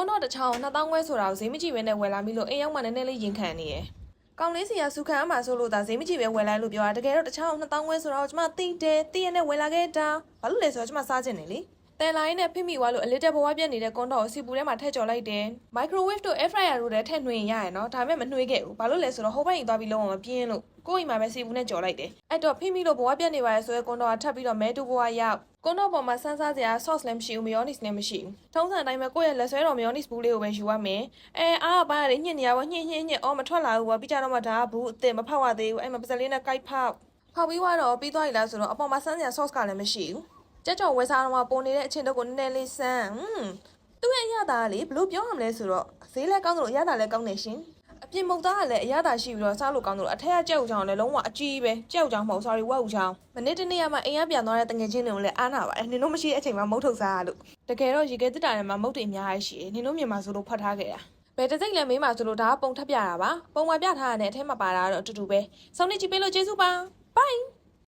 တော့တချောင်း2000ခွဲဆိုတာကိုဈေးမကြည့်ဘဲနဲ့ဝယ်လာပြီလို့အိမ်ရောက်မှနည်းနည်းလေးရင်ခံနေရယ်ကောင်းလေးစီကစုခံအမှဆိုလို့ဒါဈေးမကြည့်ပဲဝယ်လိုက်လို့ပြောတာတကယ်တော့တချောင်း2000ခွဲဆိုတော့ကျမသိတယ်သိရနဲ့ဝယ်လာခဲ့တာဘာလို့လဲဆိုတော့ကျမစားချင်တယ်လေတဲလိုင်းနဲ့ဖိမိသွားလို့အလစ်တက်ဘဝပြက်နေတဲ့ကွန်တော့စီပူထဲမှာထည့်ကြော်လိုက်တယ်မိုက်ခရိုဝေ့ဖ်တို့ air fryer တို့ထဲထည့်နှွှင်ရရနော်ဒါပေမဲ့မနှွှေးခဲ့ဘူးဘာလို့လဲဆိုတော့ဟိုဘက်ရင်သွားပြီးလုံးဝမပြင်းလို့ကိုယ့်အိမ်မှာပဲစီပူနဲ့ကြော်လိုက်တယ်အဲ့တော့ဖိမိတို့ဘဝပြက်နေပါရဲ့ဆိုရဲကွန်တော့ထပ်ပြီးတော့မဲတူဘဝရောက်ကွန်တော့ပေါ်မှာဆန်းစားစရာ sauce လည်းမရှိဘူး mayonnaise လည်းမရှိဘူးထုံးစံအတိုင်းပဲကိုယ့်ရဲ့လက်ဆွဲတော် mayonnaise ဘူးလေးကိုပဲယူရမယ်အားကပိုင်းရတယ်ညှစ်နေရပါညှစ်အော်မထွက်လာဘူးပေါ့ပြီးကြတော့မှဒါကဘူးအစ်စ်မဖောက်ရသေးဘူးအဲ့မှာပစလေးနဲ့ကိုက်ဖောက်ပြီးတော့ပြီးသွားပြီလားဆိုတော့အပေါ်မှာဆန်းစရာ sauce ကလည်းမရှိဘူးကြက်ကြော်ဝဲစားတော့မှပုံနေတဲ့အချင်းတော့ကိုနည်းနည်းလေးစမ်းသူ့ရဲ့အရသာကလေဘလို့ပြောရမလဲဆိုတော့ဈေးလည်းကောင်းတယ်လို့အရသာလည်းကောင်းတယ်ရှင်အပြင်မုတ်သားကလည်းအရသာရှိပြီးတော့စားလို့ကောင်းတယ်လို့အထက်ကကြက်ဥချောင်းလည်းလုံးဝအကြီးပဲကြက်ဥချောင်းမဟုတ် sorry ဝက်ဥချောင်းမနေ့တနေ့ကမှအိမ်ကပြန်သွားတဲ့တငယ်ချင်းတွေကိုလည်းအားနာပါတယ်နင်တို့မရှိတဲ့အချိန်မှာမုတ်ထုတ်စားရလို့တကယ်တော့ရေခဲတစ်တာထဲမှာမုတ်တွေအများကြီးရှိတယ်နင်တို့မြန်မာဆိုလို့ဖတ်ထားခဲ့တာဘယ်တစ်စိတ်လဲမေးမှာဆိုလို့ဒါကပုံထပ်ပြတာပါပုံမှန်ပြထားရတဲ့အထဲမှာပါတာတော့အတူတူပဲစောင့်နေကြည့်ပေးလို့ကျေးဇူးပါ bye